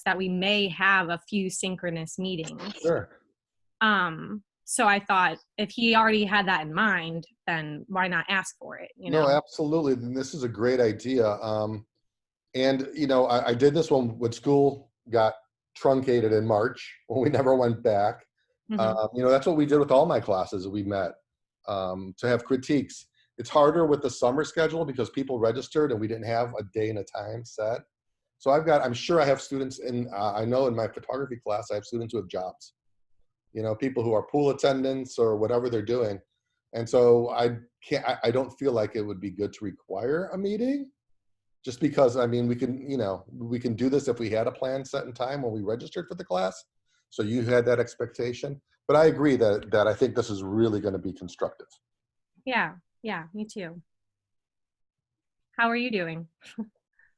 that we may have a few synchronous meetings. Sure. So I thought if he already had that in mind, then why not ask for it, you No, know? absolutely. And this is a great idea. And I did this when school got truncated in March when we never went back. Hmm. That's what we did with all my classes. We met to have critiques. It's harder with the summer schedule because people registered and we didn't have a day and a time set. So I'm sure I have students I know in my photography class, I have students who have jobs, people who are pool attendants or whatever they're doing. And so I don't feel like it would be good to require a meeting just because, I mean, we can do this if we had a plan set in time when we registered for the class. So you had that expectation, but I agree that I think this is really going to be constructive. Yeah, yeah, me too. How are you doing?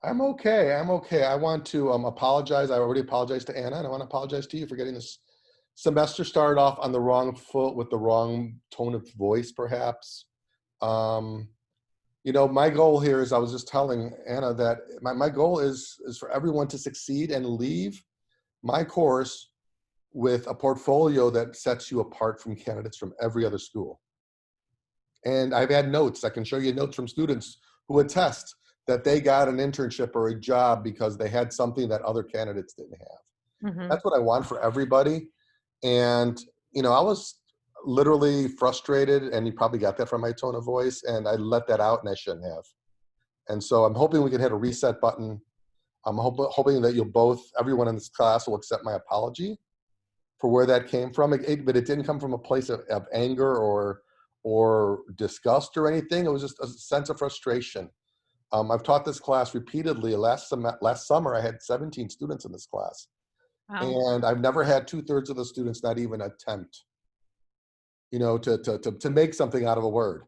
I'm okay. I'm okay. I want to apologize. I already apologized to Anna, and I want to apologize to you for getting this semester started off on the wrong foot with the wrong tone of voice, perhaps. Um, my goal here is, I was just telling Anna that my goal is for everyone to succeed and leave my course with a portfolio that sets you apart from candidates from every other school. And I've had notes. I can show you notes from students who attest that they got an internship or a job because they had something that other candidates didn't have. Hmm. That's what I want for everybody. And, I was literally frustrated, and you probably got that from my tone of voice, and I let that out and I shouldn't have. And so I'm hoping we can hit a reset button. I'm hoping that everyone in this class will accept my apology for where that came from. But it didn't come from a place of anger or disgust or anything. It was just a sense of frustration. I've taught this class repeatedly. Last summer, I had 17 students in this class. Wow. And I've never had 2/3 of the students not even attempt, to make something out of a word,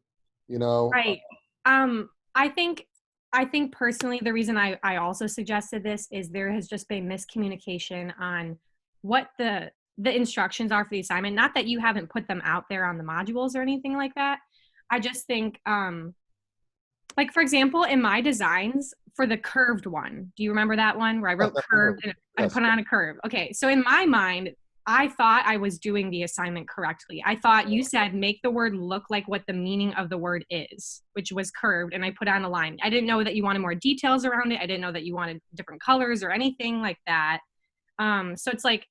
you know. Right. Um, I think I think personally the reason I also suggested this is there has just been miscommunication on what the instructions are for the assignment. Not that you haven't put them out there on the modules or anything like that. I just think like for example, in my designs for the curved one, do you remember that one where I wrote curved and I Yes. put on a curve? Okay, so in my mind, I thought I was doing the assignment correctly. I thought you said make the word look like what the meaning of the word is, which was curved, and I put on a line. I didn't know that you wanted more details around it. I didn't know that you wanted different colors or anything like that. So it's like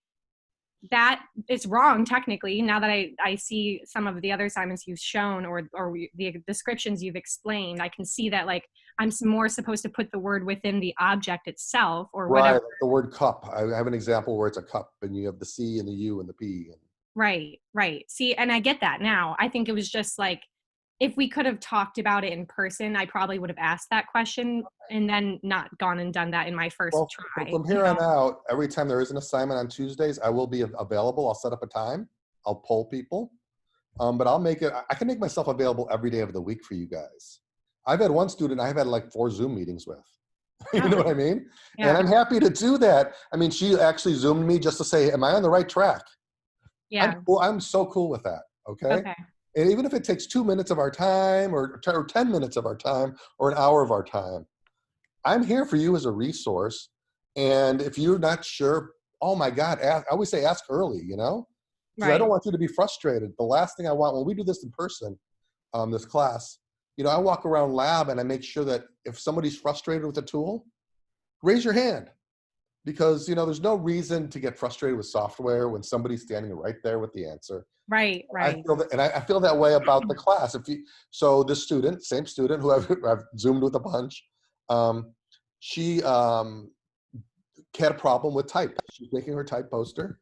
that is wrong technically now that I see some of the other assignments you've shown or the descriptions you've explained. I can see that like I'm more supposed to put the word within the object itself or Right. whatever. Like the word cup. I have an example where it's a cup and you have the C and the U and the P. Right, right. See, and I get that now. I think it was just like if we could have talked about it in person, I probably would have asked that question and then not gone and done that in my first Well, try, from here on out, every time there is an assignment on Tuesdays, I will be available. I'll set up a time. I'll poll people. But I can make myself available every day of the week for you guys. I've had one student I've had like 4 Zoom meetings with. You know Oh, what I mean? And yeah, I'm happy to do that. I mean, she actually Zoomed me just to say, am I on the right track? I'm yeah. cool. I'm so cool with that. Okay. Okay. And even if it takes 2 minutes of our time or 10 minutes of our time or an hour of our time, I'm here for you as a resource. And if you're not sure, oh my God, I always say ask early, because I don't Right. want you to be frustrated. The last thing I want when we do this in person, this class, I walk around lab and I make sure that if somebody's frustrated with a tool, raise your hand. Because there's no reason to get frustrated with software when somebody's standing right there with the answer. Right, I right. feel that, and I feel that way about the class. So this student, same student who I've Zoomed with a bunch, she had a problem with type. She's making her type poster,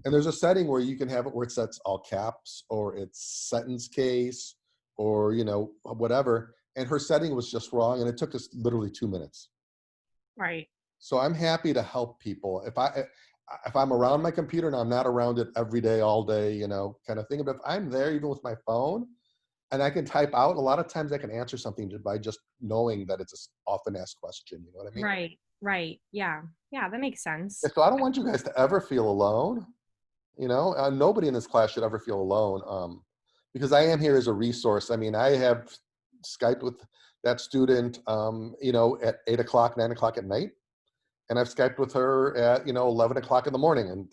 and there's a setting where you can have it where it sets all caps or it's sentence case or whatever. And her setting was just wrong, and it took us literally 2 minutes. Right. So I'm happy to help people. If I'm around my computer and I'm not around it every day, all day, kind of thing. But if I'm there, even with my phone, and I can type out, a lot of times I can answer something by just knowing that it's a often asked question. You know what I mean? Right, right. Yeah. Yeah, that makes Yeah, sense. so I don't want you guys to ever feel alone. Nobody in this class should ever feel alone, because I am here as a resource. I mean, I have Skyped with that student, at 8 o'clock, 9 o'clock at night. and I've Skyped with her at, 11 o'clock in the morning, and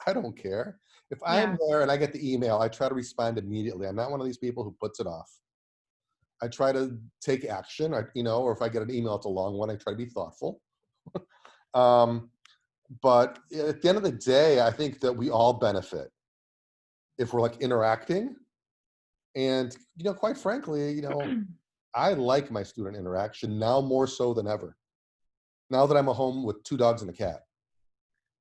I don't care. If I'm Yeah. there and I get the email, I try to respond immediately. I'm not one of these people who puts it off. I try to take action, or if I get an email, it's a long one, I try to be thoughtful. Um, but at the end of the day, I think that we all benefit if we're like interacting. And, quite frankly, I like my student interaction now more so than ever. Now that I'm a home with 2 dogs and a cat,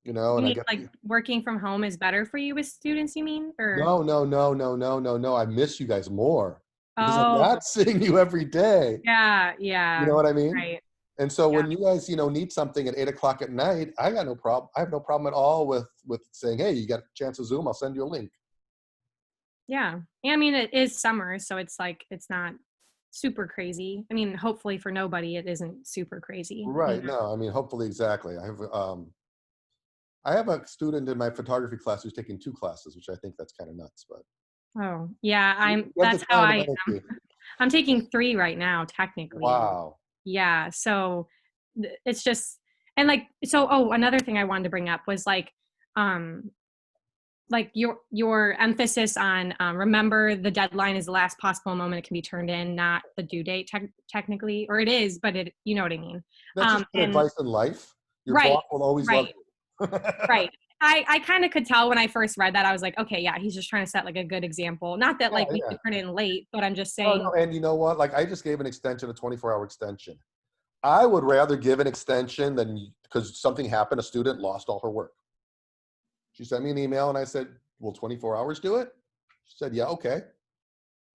You and I mean get like working from home is better for you with students, you mean? Or no, no, no, no, no, no, no. I miss you guys more because I'm oh, not seeing you every day. yeah, You yeah. know what I mean? Right. And so Yeah. when you guys, need something at 8 o'clock at night, I got no problem. I have no problem at all with saying, hey, you got a chance to Zoom? I'll send you a link. Yeah. I mean, it is summer, so it's like it's not super crazy. I mean, hopefully for nobody, it isn't super crazy. Right. No, I mean, hopefully, exactly. I have a student in my photography class who's taking 2 classes, which I think that's kind of nuts, but Oh, yeah. you have the That's how time and I am. energy. I'm taking 3 right now, technically. Wow. Yeah. So it's just, and like, so, oh, another thing I wanted to bring up was um, like your emphasis on remember the deadline is the last possible moment it can be turned in, not the due date technically, or it is, but you know what I mean. That's just good And advice in life. Your right, boss will always love right, you. right. I kind of could tell when I first read that. I was like, okay, yeah, he's just trying to set like a good example. Not that Yeah, like we yeah. could turn in late, but I'm just Oh, saying, no, and you know what? Like, I just gave an extension, a 24-hour extension. I would rather give an extension than because something happened, a student lost all her work. She sent me an email and I said, will 24 hours do it? She said, yeah, okay.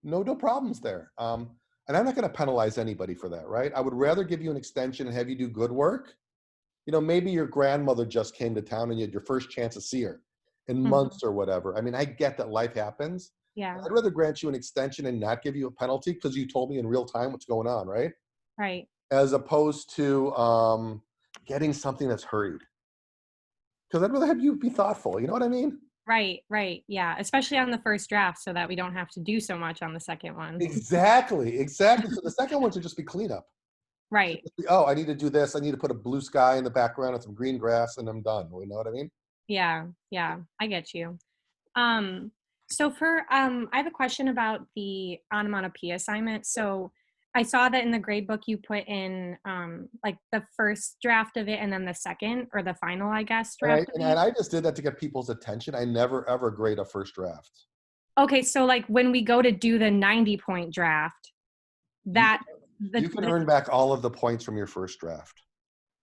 No problems there. And I'm not going to penalize anybody for that, right? I would rather give you an extension and have you do good work. Maybe your grandmother just came to town and you had your first chance to see her in mhm, months or whatever. I mean, I get that life happens. yeah, I'd rather grant you an extension and not give you a penalty because you told me in real time what's going on, right? right. As opposed to getting something that's hurried. Because I'd rather have you be thoughtful. You know what I mean? Right, right. Yeah, especially on the first draft so that we don't have to do so much on the second one. Exactly, exactly. So the second one should just be cleanup. Should Right. just be, oh, I need to do this. I need to put a blue sky in the background and some green grass, and I'm done. You know what I mean? Yeah, yeah. I get you. Um so for I have a question about the onomatopoeia assignment. So I saw that in the grade book you put in like the first draft of it and then the second or the final, I guess, And I draft of and, each. and I just did that to get people's attention. I never ever grade a first draft. Okay, so like when we go to do the 90-point draft, You that you can earn back all of the points from your first draft.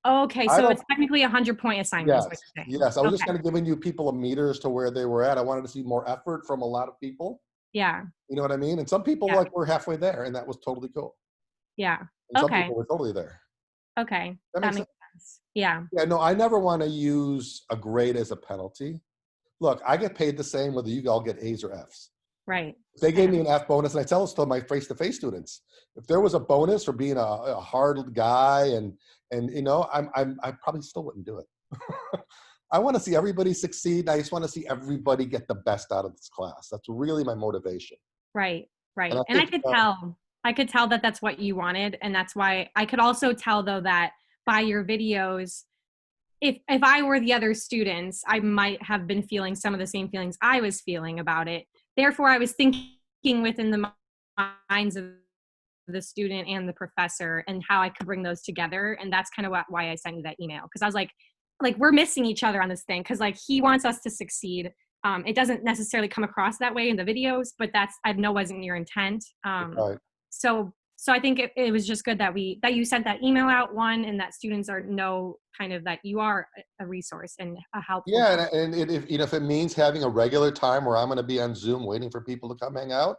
okay, I so don't. it's technically a 100-point assignment is what Yes, you're saying. yes. I was just Okay. kind of giving you people a meter as to where they were at. I wanted to see more effort from a lot of people. Yeah. You know what I mean? And some people Yeah. like were halfway there, and that was totally cool. Yeah. And some Okay. people were totally there. Okay. That That makes sense. makes sense. Yeah. Yeah, no, I never want to use a grade as a penalty. Look, I get paid the same whether you all get A's or F's. Right. If they I gave know. me an F bonus, and I tell this to my face-to-face students, if there was a bonus for being a hard guy, and I probably still wouldn't do it. I want to see everybody succeed. I just want to see everybody get the best out of this class. That's really my motivation. Right. And Right. I And think, I could tell that that's what you wanted. And that's why I could also tell though that by your videos, if I were the other students, I might have been feeling some of the same feelings I was feeling about it. Therefore, I was thinking within the minds of the student and the professor and how I could bring those together. And that's kind of why I sent you that email. Cause I was like, we're missing each other on this thing. Cause like he wants us to succeed. It doesn't necessarily come across that way in the videos, but I know wasn't your intent. right. So I think it was just good that that you sent that email out, one, and that students know kind of that you are a resource and a helpful Yeah, person. if it means having a regular time where I'm going to be on Zoom waiting for people to come hang out,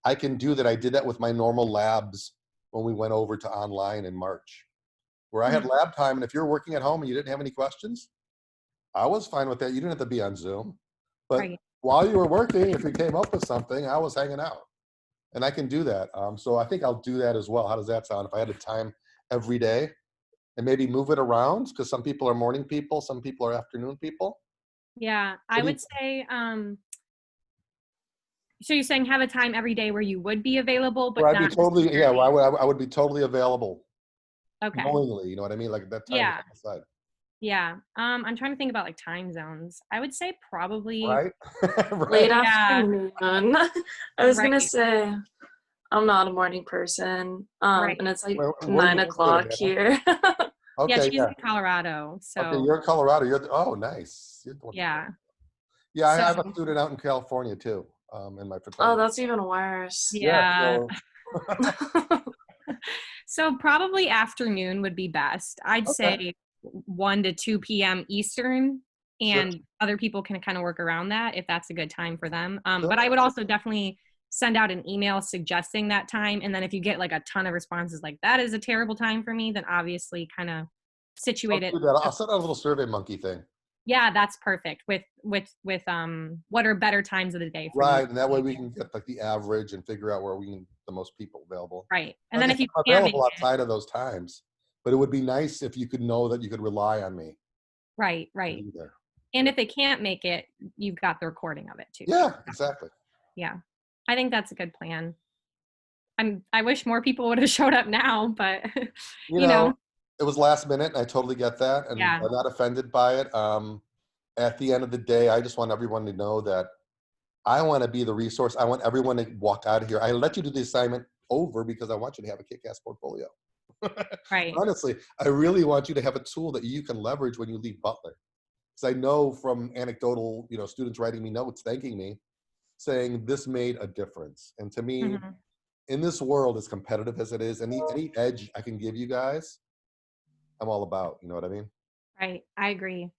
I can do that. I did that with my normal labs when we went over to online in March, where I had Mhm. lab time. And if you're working at home and you didn't have any questions, I was fine with that. You didn't have to be on Zoom. But Right. while you were working, if you came up with something, I was hanging out. And I can do that. So I think I'll do that as well. How does that sound? If I had a time every day and maybe move it around, because some people are morning people, some people are afternoon people. Yeah. I What do you would say, so you're saying have a time every day where you would be available, Where but I'd be not totally, yeah, necessarily. I would be totally available Okay. knowingly, you know what I mean? Like that time is Yeah. on my side. Yeah. I'm trying to think about like time zones. I would say probably, Right? Late Right. yeah, afternoon. I was gonna right, say I'm not a morning person. right. And it's like Where are you 9 o'clock located, Hannah? here. Yeah, Okay, she's yeah. in Colorado. Okay, So, you're in Colorado. Oh, nice. You're the one. yeah. Yeah, I So, have a student out in California too, in my Oh, fraternity. that's even worse. Yeah, yeah. so So probably afternoon would be best. I'd okay, say 1 to 2 p.m. Eastern, sure, and other people can kind of work around that if that's a good time for them. But I sure. would also definitely send out an email suggesting that time. And then if you get like a ton of responses like that is a terrible time for me, then obviously kind of I'll situate it. do that. I'll send out a little survey monkey thing. Yeah, that's perfect with what are better times of the day for you. Right, and that way we can get like the average and figure out where we can the most people available. Right. And Like then I if said, you I'm can't make available it, outside of those times, but it would be nice if you could know that you could rely on me right, to right. be there. And if they can't make it, you've got the recording of it too. Yeah, exactly. Yeah. I think that's a good plan. I wish more people would have showed up now, but You you know, know, it was last minute, and I totally get that, and yeah. I'm not offended by it. At the end of the day, I just want everyone to know that I want to be the resource. I want everyone to walk out of here. I let you do the assignment over because I want you to have a kick-ass portfolio. Right. Honestly, I really want you to have a tool that you can leverage when you leave Butler. Because I know from anecdotal, students writing me notes, thanking me, saying this made a difference. And to me, Mhm. in this world, as competitive as it is, any edge I can give you guys, I'm all about. You know what I mean? Right. I agree.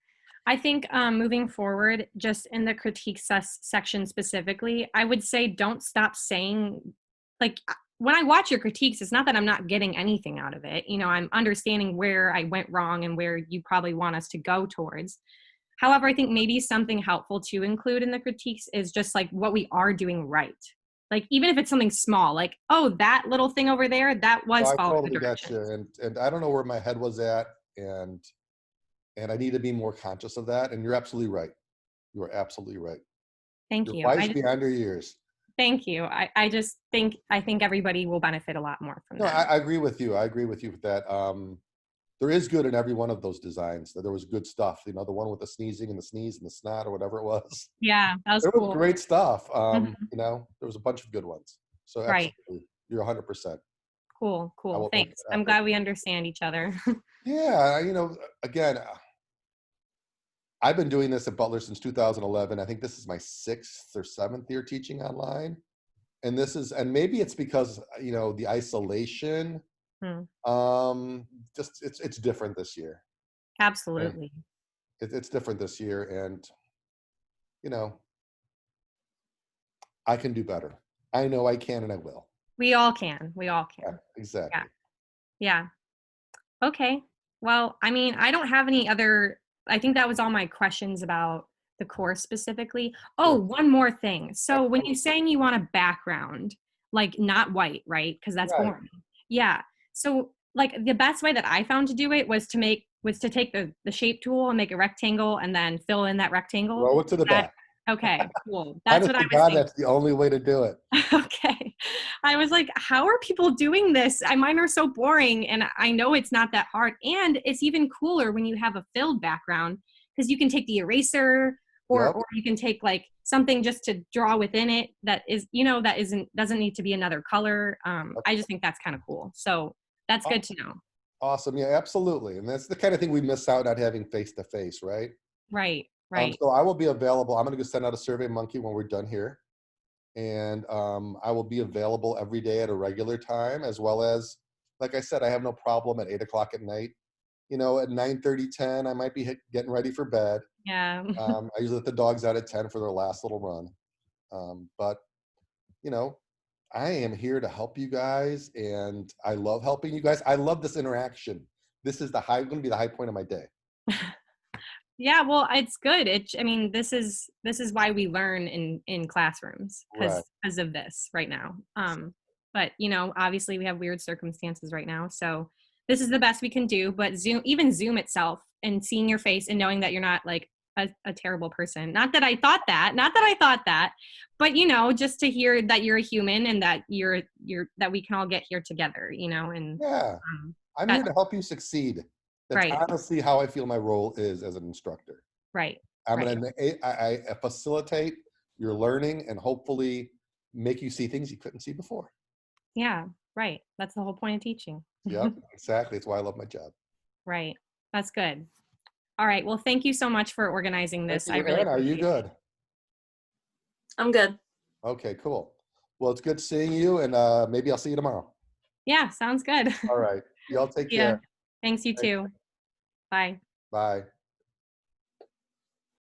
I think moving forward, just in the critique section specifically, I would say don't stop saying, like, when I watch your critiques, it's not that I'm not getting anything out of it. You know, I'm understanding where I went wrong and where you probably want us to go towards. However, I think maybe something helpful to include in the critiques is just like what we are doing right. Like, even if it's something small, like, oh, that little thing over there, that No, was I following the totally got you, directions. and I don't know where my head was at, and I need to be more conscious of that. And you're absolutely right. You are absolutely right. Thank You're you. wise beyond your years. Thank you. I just think I think everybody will benefit a lot more from No, that. I agree with you. I agree with you with that. There is good in every one of those designs. There was good stuff. The one with the sneezing and the sneeze and the snot or whatever it was. Yeah, that was There was cool. great stuff. Mhm. There was a bunch of good ones. So Right. absolutely, you're 100%. Cool. I Cool. will make Thanks. that I'm effort. glad we understand each other. Yeah, again, I've been doing this at Butler since 2011. I think this is my 6th or 7th year teaching online. And maybe it's because, the isolation, Hmm. just it's different this year. And Absolutely. it's different this year. And, you know, I can do better. I know I can and I will. We all can. We all Yeah, can. Yeah. exactly. Yeah. Okay. Well, I mean, I don't have any other, I think that was all my questions about the course specifically. Oh, Sure. one more thing. So when you're Absolutely. saying you want a background, like not white, right? Because that's Right. boring. Yeah. So like the best way that I found to do it was to take the shape tool and make a rectangle and then fill in that rectangle. Throw it to the That back. okay, cool. That's Honest what I to was God, thinking. that's the only way to do it. Okay. I was like, how are people doing this? Mine are so boring. And I know it's not that hard. And it's even cooler when you have a filled background because you can take the eraser Yep. or you can take like something just to draw within it that is, that doesn't need to be another color. I just think that's kind of cool. So that's good to know. Awesome. Yeah, absolutely. And that's the kind of thing we miss out not having face to face, right? Right. Right. So I will be available. I'm going to go send out a survey monkey when we're done here. And I will be available every day at a regular time, as well as, like I said, I have no problem at 8 o'clock at night. At 9:30, 10, I might be getting ready for bed. Yeah. I usually let the dogs out at 10 for their last little run. But, you know, I am here to help you guys, and I love helping you guys. I love this interaction. This is going to be the high point of my day. Yeah, well, it's good. I mean, this is why we learn in classrooms Right. because of this right now. But obviously we have weird circumstances right now, so this is the best we can do. But Zoom itself, and seeing your face and knowing that you're not like a terrible person. Not that I thought that, but just to hear that you're a human and that you're that we can all get here together. And Yeah. I'm that here to help you succeed. That's Right. honestly how I feel my role is as an instructor. Right. I'm Right. going to I facilitate your learning and hopefully make you see things you couldn't see before. Yeah. Right. That's the whole point of teaching. Yep, exactly. It's why I love my job. Right. That's good. All right. Well, thank you so much for organizing this. I Thank you. really Anna, are you appreciate it. good? I'm good. Okay, cool. Well, it's good seeing you, and maybe I'll see you tomorrow. Yeah. Sounds good. All right. Y'all take Yeah. care. Thanks, you Thanks. too. Bye. Bye.